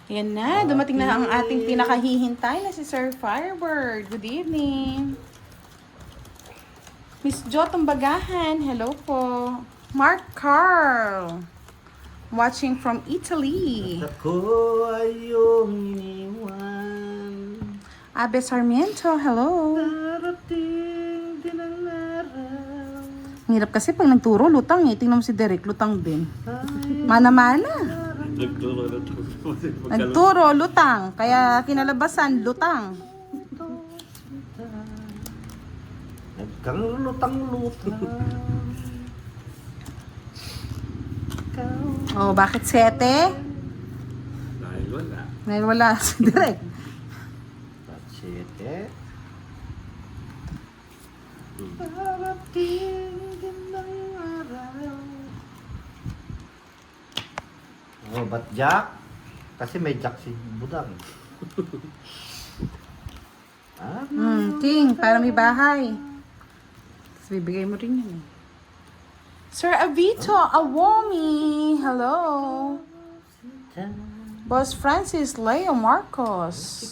Ayan na, dumating na ang ating pinakahihintay na si Sir Firebird. Good evening. Miss Jo Tumbagahan, hello po. Mark Carl, watching from Italy. Ako ay iyong iniwan. Abe Sarmiento, hello. Darating din ang araw. Hirap kasi pag nagturo, lutang eh. Tingnan mo si Derek, lutang din. Mana-mana. Nagturo, lutang. Kaya kinalabasan, lutang. Nagkang lutang-lutang. Oh, bakit 7? Dahil wala. Dahil wala si Derek. Patsete. Darating din ang araw. Oh, ba't Jack? Kasi may Jack si Budang. King, para may bahay. Tapos bibigay mo rin yun eh. Sir Avito Awomi, hello. Boss Francis Leo Marcos.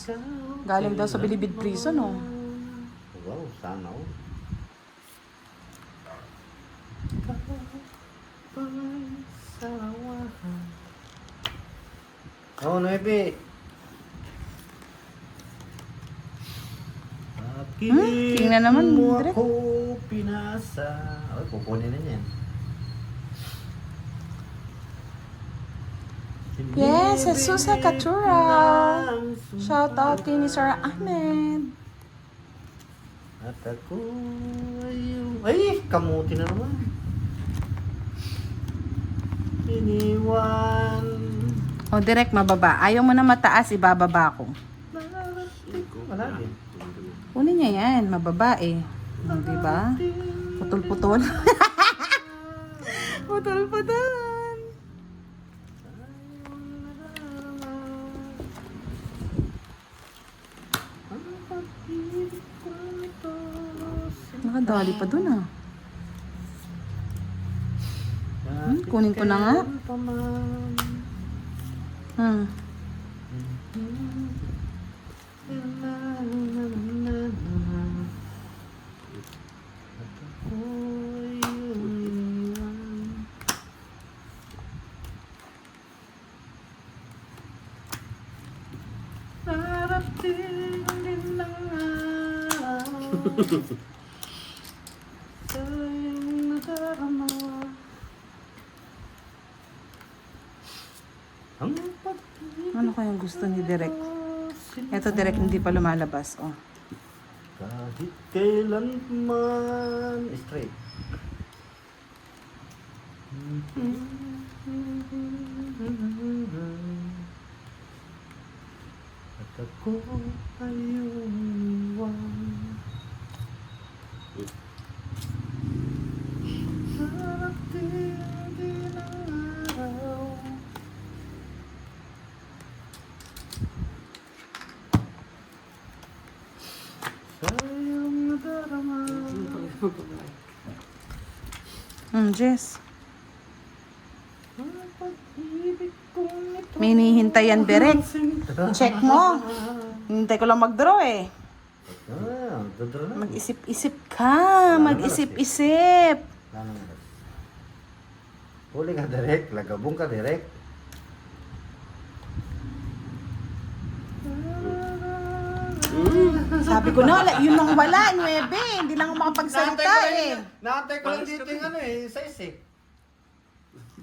Galing daw sa Bilibid Prison, oh. Wow, sana oh. Oh, Nuebe. Tingnan naman, mo Direk. ako pinasa. Ay, kukunin na niyan. Yes, Jesus Hekatura. Shout out kay ni Sir Ahmed. At ako ay yung... Ay, kamuti na naman. Iniwan. Oh, direct mababa. Ayaw mo na mataas, ibababa ko. Wala din. Kunin niya yan, mababa eh. Diba? Putol-putol. Putol-putol. Nakadali pa dun ah. Kunin ko na nga. Ano kayang gusto ni Derek? Ito Derek hindi pa lumalabas. Oh. Kahit kailan man straight. At ako ay umiwan. Darating din ang araw. Sayang nadarama. Jess. Ang pag-ibig kong ito. May hinihintay yan Derek. Check mo. Hintay ko lang mag-draw eh. Dadra na. Mag-isip-isip ka. Mag-isip-isip. Huli ka direct, lagabong ka direct. Sabi ko na, yun ang wala, 9. Hindi lang ako makapagsalita eh. Naantay ko lang dito yung ano eh, size eh.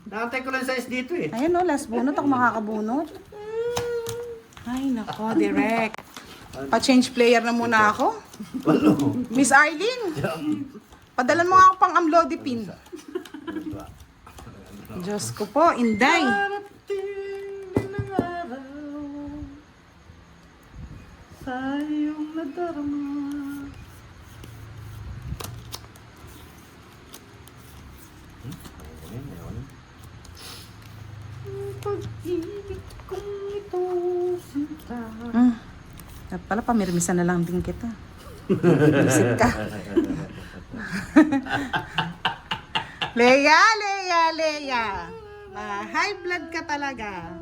Naantay ko lang size dito eh. Ayan o, last bunot ako makakabunot. Ay, nako, direct. Pa-change player na muna ako. Walo. Miss Arlene, padalan mo nga ako pang amlodipine. Diyos ko po, Inday. Darating din ang araw sa iyong nadarama. Ang pag-ibig kong ito sinta. Dapat pala pamirmisan na lang din kita. Isip ka. Leia, Leia, Leia. High blood ka talaga.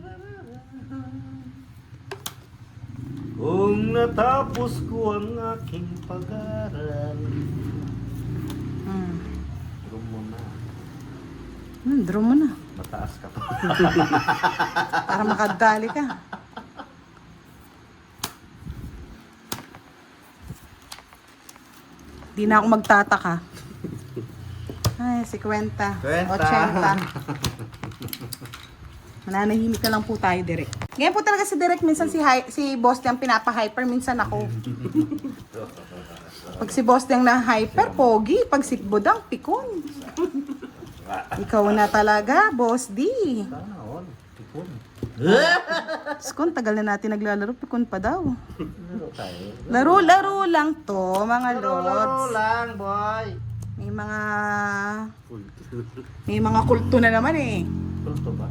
Kung natapos ko ang aking pag-aaral. Drum mo na. Draw mo na. Mataas ka pa. Para makadali ka. Di na ako magtataka. Ay, 50. 80. Mananahimik na lang po tayo, Direk. Ngayon po talaga si Direk, minsan si Boss ang pinapa-hyper, minsan ako. Pag si Boss ang na-hyper, pogi. Pag si Budang, pikon. Ikaw na talaga, Boss D. Sana all. Tikon. Skon, tagal na natin naglalaro, pikon pa daw. Laro tayo. Laro-laro lang to, mga Laro lods. lang, boy. May mga kulto na naman eh. Kulto ba?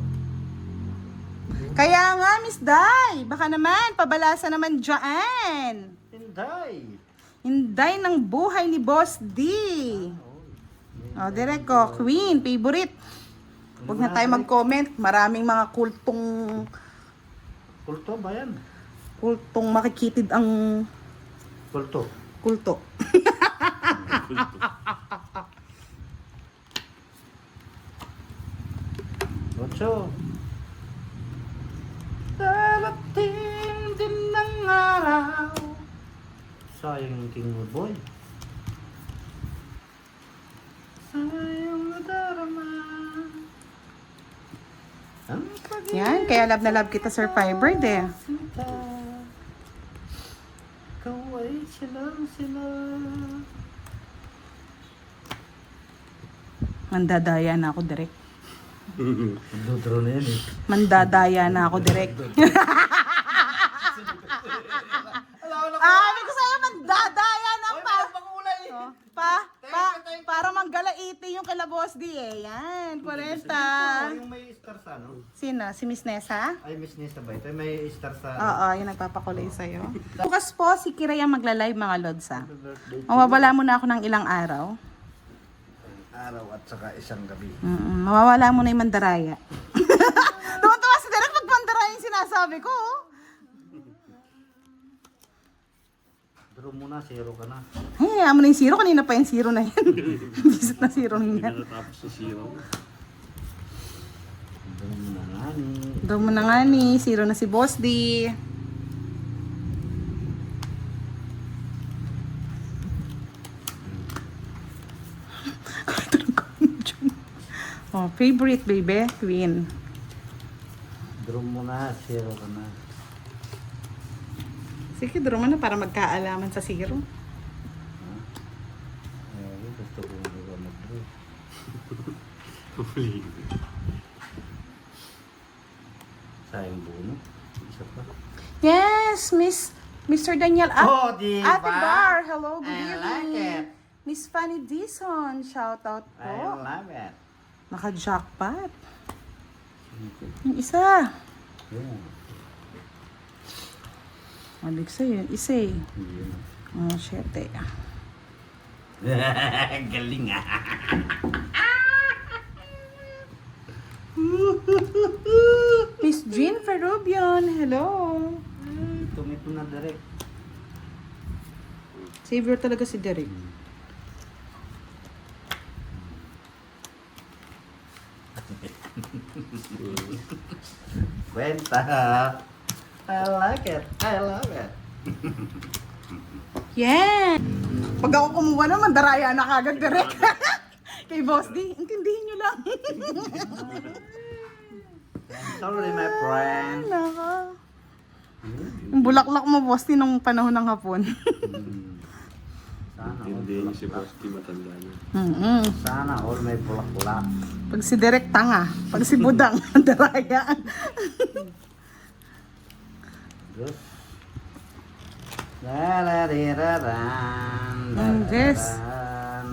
Kaya nga, Miss Day, baka naman, pabalasa naman dyan. Hinday. Hinday ng buhay ni Boss D. O, direct ko, Queen, favorite. Huwag na tayo mag-comment. Maraming mga kultong Kulto ba yan? makikitid ang Kulto. kulto. Ocho. Darating din ng araw. Sayang yung King Wood Boy. Sayang nadarama. Ang Yan, kaya love na love kita, Sir Firebird eh. sinta. Ikaw ay silang sila. Mandadaya na ako, direct. Dudro na yan eh. Mandadaya na ako, direct. Sabi ko sa'yo, mandadaya na pa. Oh, para manggalaiti yung kila Boss D eh. Yan, 40. Yung may star sa ano? Sino? Si Miss Nessa? Ay, Miss Nessa ba ito? May star sa ano? Oo, yung nagpapakulay sa'yo. Bukas po, si Kiraya magla-live mga lods ha. Mawawala muna ako ng ilang araw. Araw at saka isang gabi. Mawawala muna yung mandaraya. Tuwa-tuwa si Derek pag mandaraya yung sinasabi ko. Draw muna, zero ka na. Ay, ayaw mo na yung zero. Kanina pa yung zero na yan. Visit na zero na Hindi yan. na natapos sa zero. Draw muna nga ni. Daw mo na nga ni, zero na si Boss D. Oh, favorite baby, Queen. Draw muna, zero ka na. Sige, draw mo na para magkaalaman sa zero. Ay, gusto ko hindi ka mag-draw. Huli. Sayang buno. Isa pa. Yes, Mr. Daniel Oh, di ba? Ate Bar, hello, good I evening. like it. Miss Fanny Dison, shout out I po. love it. Naka-jackpot. Yung isa. Yeah. Mabig sa'yo, yung isa eh. Yeah. Oh, shit eh. Galing ah. Miss Jean Ferrubion, hello. Tumito na direct. Savior talaga si Derek. Kwenta. I like it. I love it. Yeah! Pag ako kumuha naman, daraya na kagad Derek. Kay Boss D, intindihin nyo lang. Sorry, my friend. Naka. Yung bulaklak mo, Boss D, nung panahon ng hapon. Sana Hindi all niya si Boss T matanda niya. Sana all may bulak-bulak. Pag si Derek, tanga. Pag si Budang, daraya. Diyos. Darariraran. Yes. darararan.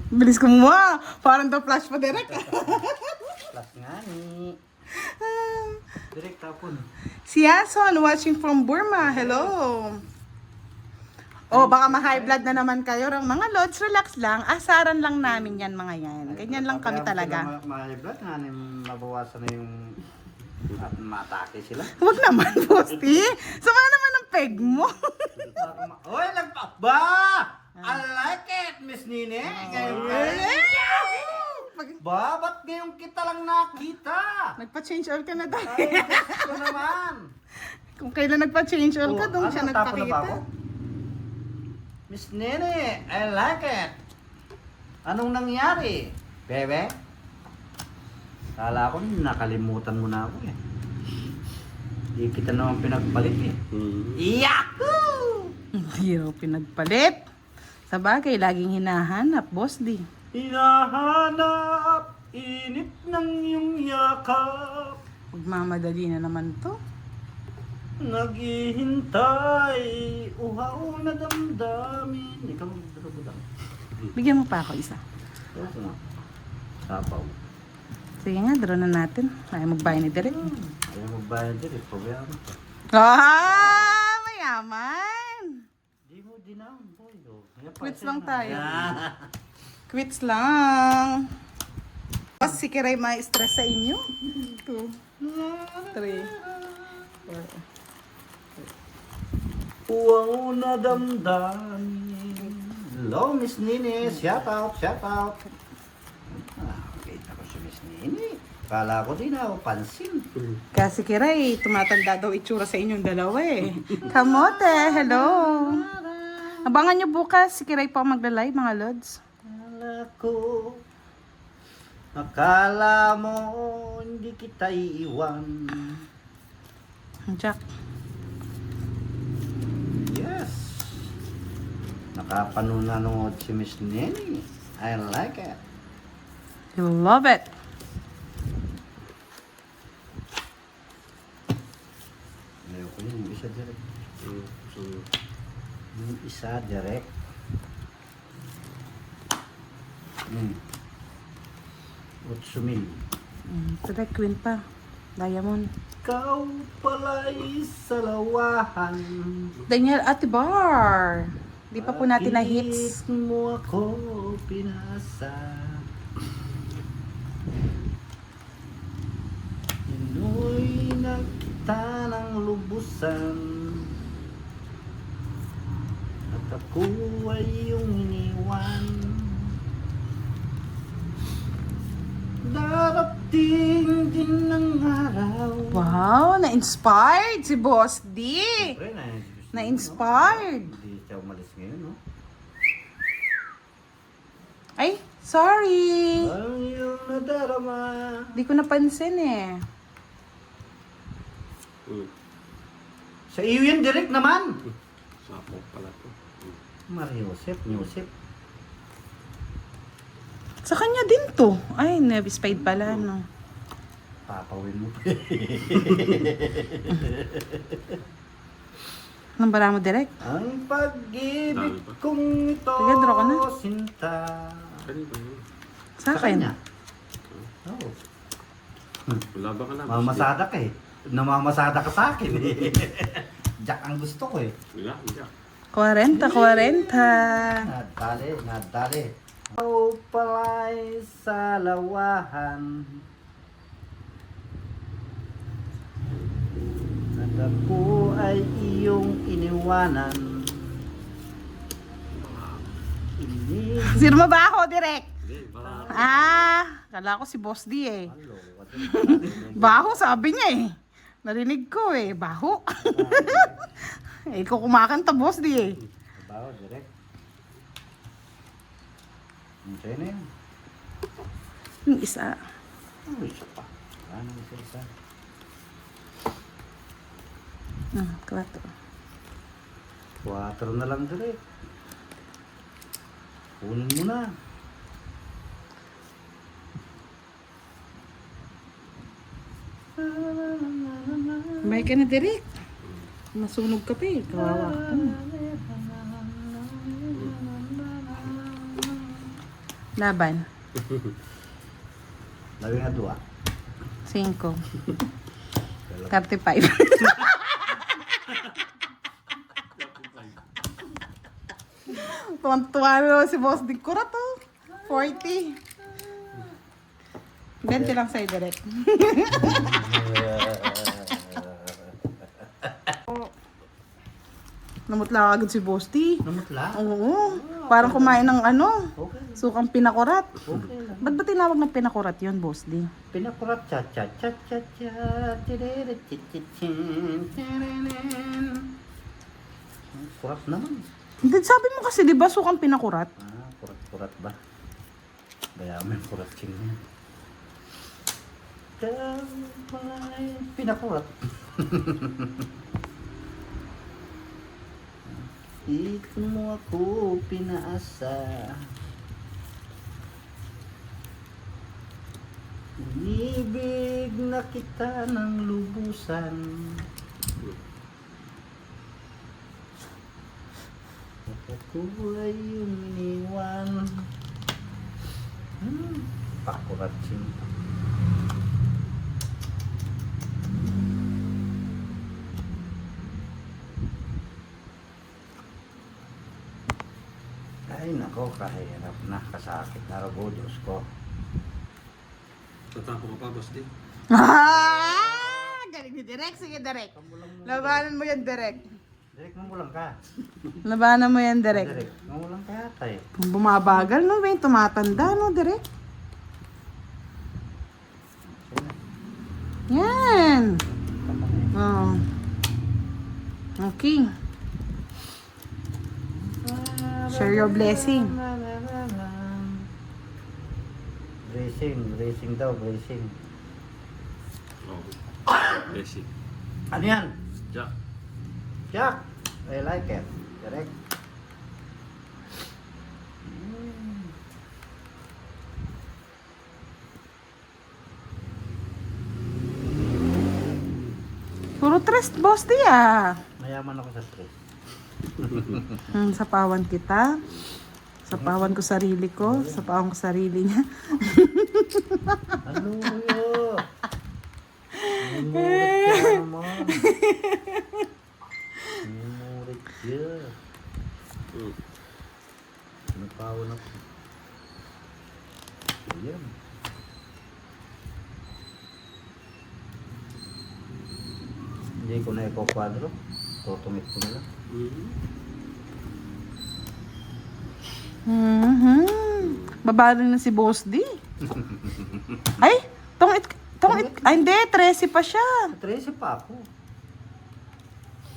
Bilis kumuha. Parang daw flash pa, Derek. Plus nga ni. Direct tapon. Si Yason, watching from Burma. Hello. Oh, baka ma-high blood na naman kayo. Mga lods, relax lang. Asaran lang namin yan, mga yan. Ganyan lang kami talaga. Mahiblat nga ni mabawasan na yung at matake sila. Huwag naman, Bosti. Sama naman ng peg mo? Oy, ba! I like it, Miss Nene. Ngayon ka. Ba, ba't ngayon kita lang nakita? Nagpa-change oil ka na daw. Ay, gusto naman. Kung kailan nagpa-change oil ka, doon siya Ano, tapo na ba nagpakita. ako? Miss Nene, I like it. Anong nangyari, bebe? Kala ko nakalimutan mo na ako eh. Di kita naman pinagpalit eh. Yahoo! Hindi raw pinagpalit. Sa bagay, laging hinahanap, Boss D. Hinahanap, init ng iyong yakap. Magmamadali na naman to. Naghihintay, uhaw na damdamin. Ikaw magdarabudang. Bigyan mo pa ako isa. Ito nga. Sapaw. Sige nga, draw na natin. Ay, magbayad ni Derek. Ayaw magbayad din eh. Pabayaan ko. Mayaman! Di mo dinawin, boy. Quits lang tayo. Quits lang. Boss, si Kiray ma-stress sa inyo. 2, 3, 4. Uwaw na damdamin. Hello, Miss Nene. Shout out, shout out. Kita ko si Miss Nene. Kala ko din ako pansin. Kasi Kiray, tumatanda daw itsura sa inyong dalawa eh. Kamote, hello! Abangan nyo bukas, si Kiray pa magla-live mga lods. Akala mo hindi kita iiwan. Jack. Yes. Nakapanunanood si Miss Nene. I like it. You love it. Ayoko yun, yung isa direct. Yung isa direct. Utsumil. Direct queen pa. Diamond. Ikaw pala'y salawahan. Daniel Atibar. Di pa po natin na hits. Bakit mo ako pinasa? Inoy na kita ng lubusan. At ako ay iyong iniwan. Darating din ng araw. Wow, na-inspired si Boss D. Siyempre, Na-inspired. Hindi siya umalis ngayon, no? Ay, sorry. Ang iyong nadarama. Di ko napansin eh. Sa iyo yun, direct naman. Sapo pala to. Mario Josep, Josep. Sa kanya din to. Ay, nebispade pala, no. Papawin mo pa. Anong bara mo, direct? Ang pag-ibig Dami pa. kong ito, Sige, draw ka na. sinta. Kanina yun. Sa akin. kanya? Oo. Wala ba ka na? Mamamasada ka eh. Namamasada ka sa akin eh. Jack ang gusto ko eh. Wala, hindi. 40. Nadali, nadali. Ikaw pala'y salawahan. At ako ay iyong iniwanan. Sirma ba ako, direct? Hindi, baka. Kala ko si Boss D eh. Baho, sabi niya eh. Narinig ko eh, baho. Eh, ko kumakanta, Boss D eh. Bawa, direct. Okay na yun. Yung isa. Oh, isa pa. Ano isa? 4. 4 na lang direct. Kunin mo na. May ka na, direct. Masunog ka pa eh. Kawawa ka. Laban. Labi nga 2. 5. 35. Tuwan-tuwa na si Boss D. Kura to. 40. 20 lang sa'yo, direct. Namutla agad si Boss D. Namutla? Oo. Parang kumain ng ano, Okay. sukang pinakurat. Okay lang. Ba't ba tinawag ng pinakurat yun, Boss D? Pinakurat cha cha cha cha cha tirere chi chi chin tirenen. Kurat naman. Hindi, sabi mo kasi, di ba, sukang pinakurat? Kurat-kurat ba? Kaya may kurat ching niya. Pinakurat. Dito mo ako pinaasa. Inibig na kita ng lubusan. At ako ay iyong iniwan. Pakurat siya. Ay nako, kahirap na, kasakit na raw, Diyos ko. Tatapo ka pa, Boss D. Galing ni Direk. Sige, Direk. Labanan mo yan, Direk. Direk, mamulang ka. Labanan mo yan, Direk. Direk, mamulang ka yata eh. Bumabagal, no? May tumatanda, no, Direk? Yan. Oh. Okay. Share your blessing. Bracing daw, bracing. Oh. Basic. Ano yan? Jack. Jack! I like it. Direk. Puro trust, Boss D, ah. Mayaman ako sa stress. Sapawan kita. Sapawan ko sarili ko. Sapawan ko sarili niya. Ano yun? Inurit ka naman. Inurit ka. Napawan ako. Ayan. Hindi ko na ipapwadro. Tutumit ko na lang. Babaling na si Boss D. Ay, ay hindi, 13 pa siya. 13 pa ako.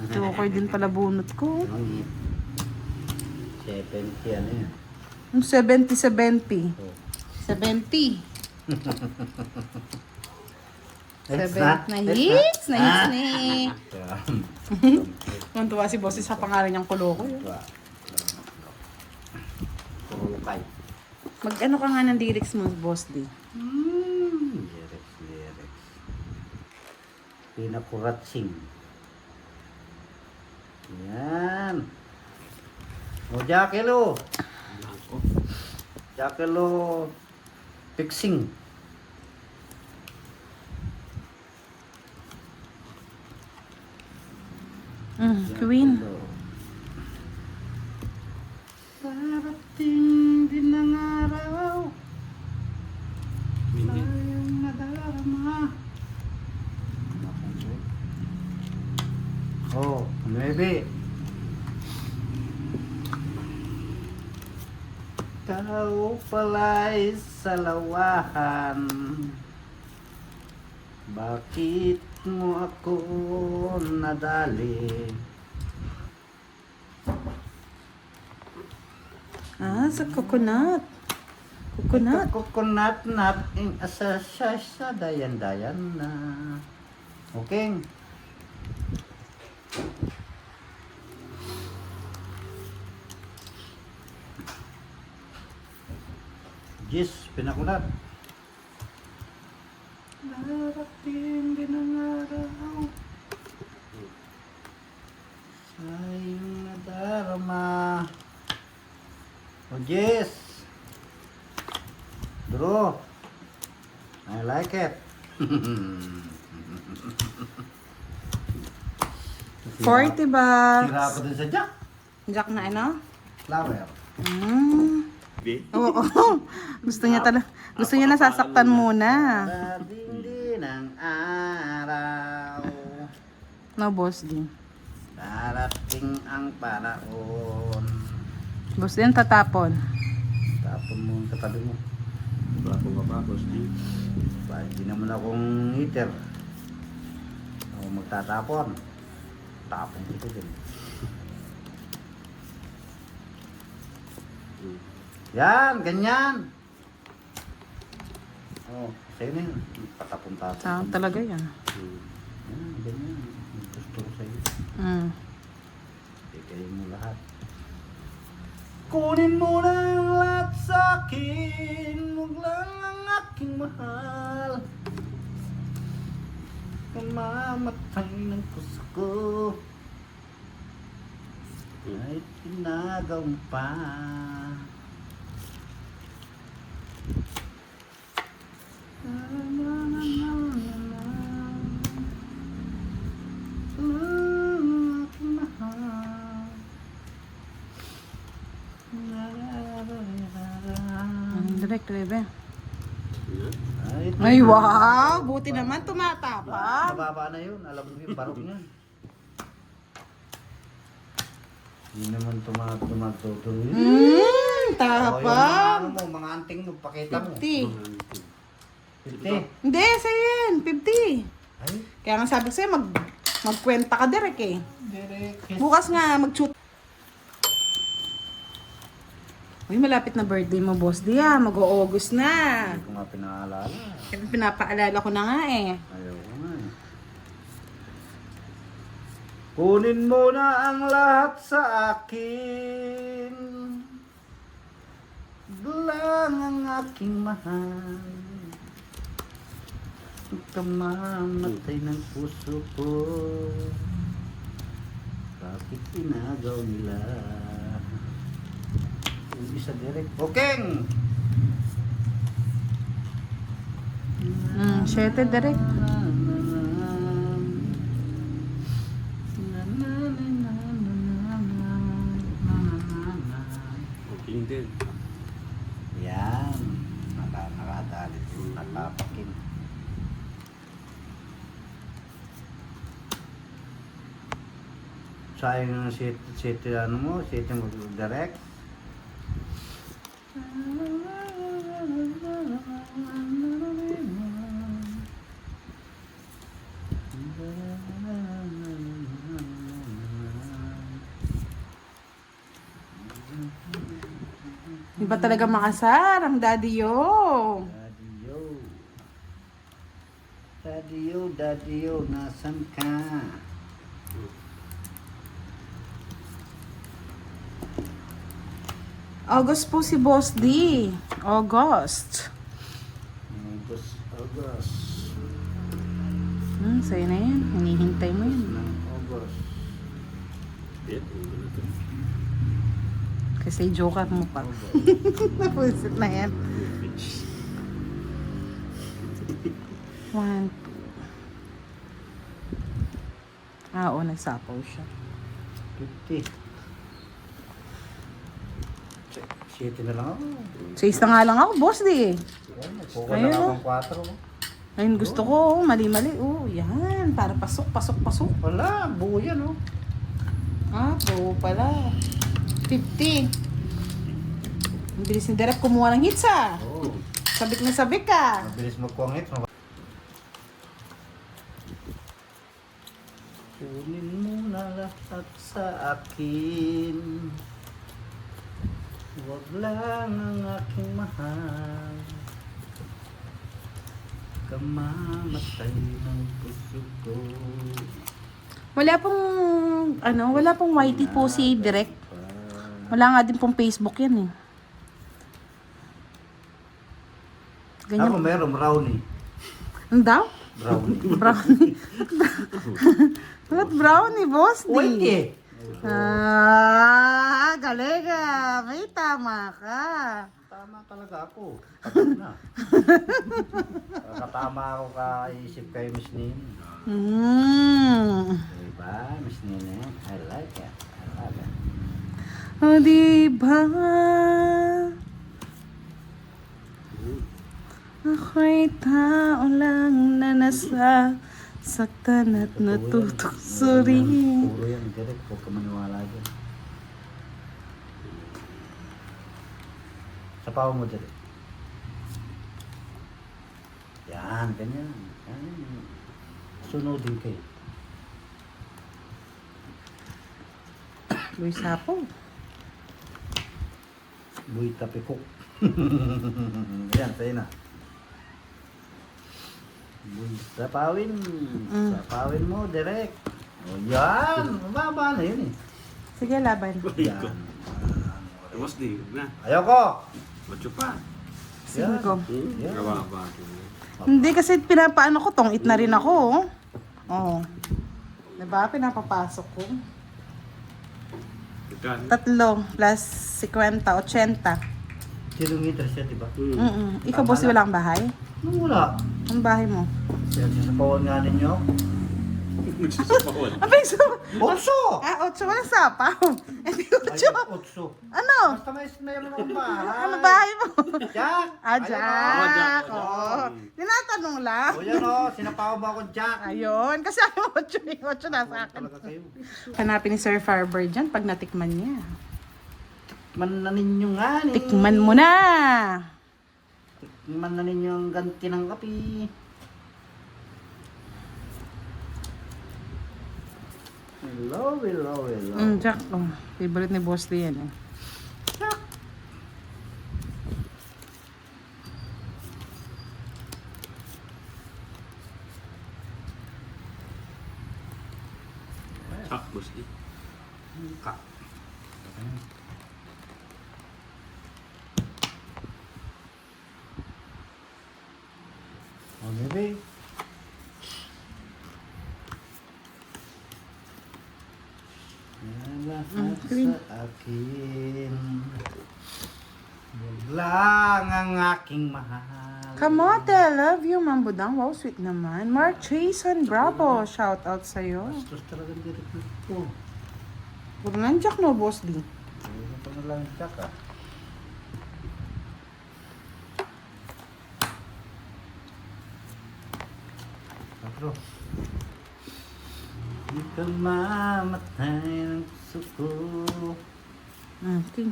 Okay din pala bunot ko. Ang 70 ano yan. 70. Oh. 70. Hits Na hits na. Yeah. Mantuwa si Boss D sa pangalan niyang kuloko. Kurukay. Mag-ano ka nga ng lyrics mo, Boss D? Lyrics. Pinakuratsing. Yan. O, Jackelo. Blanco. Jackelo. Fixing. Queen. Darating din ang araw. Minit. Tayong nadarama. Oh, 9. Ikaw pala'y salawahan. Bakit mo ako nadali? Sa coconut. Coconut. Coconut nut in asa sa dayan-dayan na. Okay. Jis, pinakulat. Darating din ang araw. Sa iyong nadarama. Oh, Jis. Bro. I like it. 40 bucks. Sira ako dun sa Jack. Jack na ano? Flower. Di. Oo. Gusto niya talaga. Gusto niya nasasaktan muna. Darating din ang araw. No, Boss D. Darating ang panahon. Boss din tatapon. Tapon mo ang katabi mo. Bago ka pa, Boss D. Hindi naman akong heater. Ako magtatapon. Tapon ko din. Yan, ganyan. Oh, sa'yo na yun. Patapon-tapon. Saan talaga yan? Yan, ganyan. Gusto ko sa'yo. Bigay mo lahat. Kunin mo na ang lahat sa'kin. Huwag lang ang aking mahal. Kamamatay ng puso ko. Ay tinagaw pa. Direct, bebe. Yan. Ay, wow! Buti naman tumatapang. Mababa na yun. Alam mo yung barok niyan. Hindi naman tumatutuloy. Tapang. Ano mo, mga anting mo, pakita mo. 50. 50. Hindi, sa'yo yan. 50. Ay, Kaya nga sabi ko sa'yo, magkwenta ka direct eh. direct. Bukas nga, mag-shoot. Uy, malapit na birthday mo, boss Dia. Mag-o-August na. Hindi ko nga pinaalala. Kaya pinapaalala ko na nga eh. Ayaw ko nga eh. Kunin mo na ang lahat sa akin. Lang ang aking mahal. Kamamatay ng puso ko. Bakit inagaw nila? Yung isa direct. Bokeng! 7 direct. Okay din. Yan. Nakadali. Nakapakin. Sayang ang city ano mo, city mo direct. Di ba talaga makasar ang daddy yo? Daddy-o. Daddy-o, daddy-o, nasan ka? August po si Boss D. August. August. Sa'yo na yan. Hinihintay mo yun. August. Yan. Ano to? Kasi joker mo pa. Napusit na yan. 1, 2. Oo, nagsapaw siya. 50. City na lang ako. So, isa nga lang ako, Boss D. Kuha Ayun, lang oh. akong 4. Ayun, gusto ko. Mali-mali. Oh, yan. Para pasok. Wala, buo yan oh. Ah, buo pala. 50. Ang bilis ni Derek kumuha ng hits ah. Oo. Sabik na sabik ka. Mabilis magkuwangit. Kunin mo na lahat sa akin. Huwag lang ang aking mahal. Kamamatay ng puso ko. Wala pong YT po si Derek. Wala nga din pong Facebook yan eh. Ako Ganyan. meron brownie. Ano daw? Brownie. Brownie. Ba't brownie, Boss D? Wait eh. Galing ah. May tama ka. Tama talaga ako. Pagod na. Nakatama ako kaisip kay Miss Nini. Diba, Miss Nini? I like it. I love it. O diba? Ako'y tao lang na nasa Saktan at natutuksorin. Puro yan, direct. Huwag ka maniwala dyan. Sapaw mo direct. Yan, ganyan. Yan. Sunodin kayo. Luis Sapo. Buhay tapikok. Yan, sa'yo na. Buhay sapawin. Sapawin mo, direct. O yan, mababa na yun eh. Sige, laban. Yan. Tapos di, na. Ayoko! Macho pa. Sige ko. Yan. Gawa ba? Hindi kasi pinapaano ko, tong-it na rin ako. Oh. Diba? Pinapapasok ko. Ikan. 3 plus 50, 80. Kilometer siya, diba? Ikaw, boss, wala kang bahay? Nung wala. Ang bahay mo? Sapawan nga ninyo. Magsisapawan. Abay, so... Otso! 8, walang sapaw. Hindi 8. Ayun, otso. Ano? Basta meron akong bahay. Ano bahay mo? Jack! Jack. Oh, Oo. Tinatanong lang. O yan o, sinapaw ba ako Jack? Ayun. Kasi ayaw 8 yung 8 na sa akin. Talaga kayo. Hanapin ni Sir Firebird dyan pag natikman niya. Tikman na ninyo nga ni. Tikman mo na. Tikman na ninyo ang ganti ng kape. Hello, hello, hello. Jack. Oh. Favorite ni Boss Lee yan eh. Tapos di. Ka. O, bebe. Lahat sa akin. Wag lang ang aking mahal. Kamote, love you, Mambudang. Wow, sweet naman. Mark Jason Bravo, shout out sa'yo. Bastos talagang direct na ito. Puro nang Jack no, Boss Lee. Ayun pa na lang Jack ah. Patro. Di ka mamatay ng puso ko. Okay.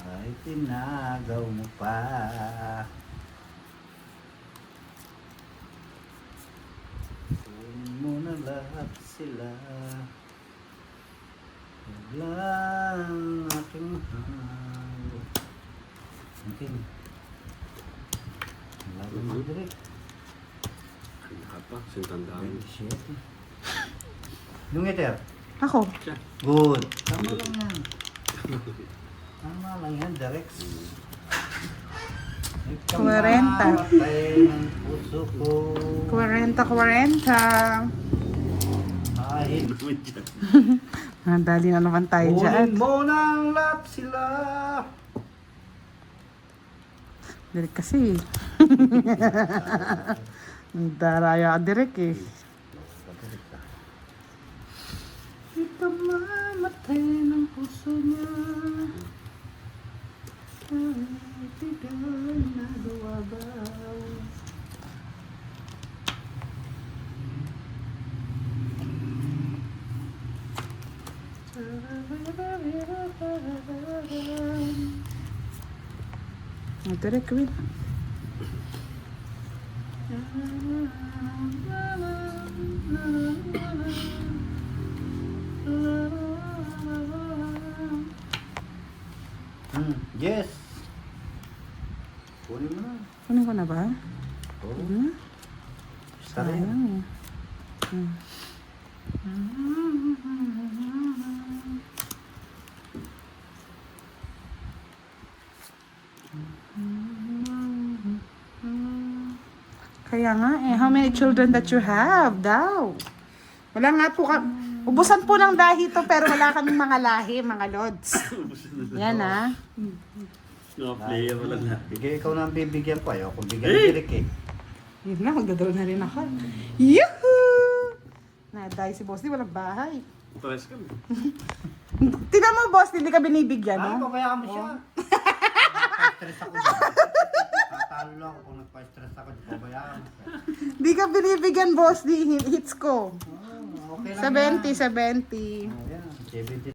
Ay tinagaw mo pa. Kunin mo na lahat sila. Wala aking mahal. Okay. Laban mo direct. Ang lahat pa. Sintandaan. 27. Yung eter. Ako. Siya. Good. Tama lang yan. Tama lang yan, direct. 40. Mamatay ng puso ko. 40. Kahit Naman dyan. Dali na naman tayo dyan. kunin mo ng lahat sila. Direk kasi. Daraya ka direk eh. Ito mamatay ng puso niya. Kahit ika'y nagawa ba? Direk, wait. Yes. Kunin mo na. Kunin ko na ba? Oh, Hmm? basta rin. Sayang eh. Kaya nga eh, how many children that you have daw? Wala nga po ka, ubusan po ng dahi to pero wala kaming mga lahi, mga lods. Yan ah. No, player wala na. Bigay ikaw na ang bibigyan pa. Ayaw kung bigyan ni Derek eh. Yun na, magdadalo na rin ako. Yuhuu! Naday si Boss, di walang bahay. Pares ka. Tignan mo, Boss, hindi ka binibigyan, Ah, no? pabayaan mo siya. Stress ako. Tatalo talo lang ako kung nagpa-stress ako, di pabayaan. Di ka binibigyan, boss, di hits ko. Okay lang yan. 70. Oh, yan. 70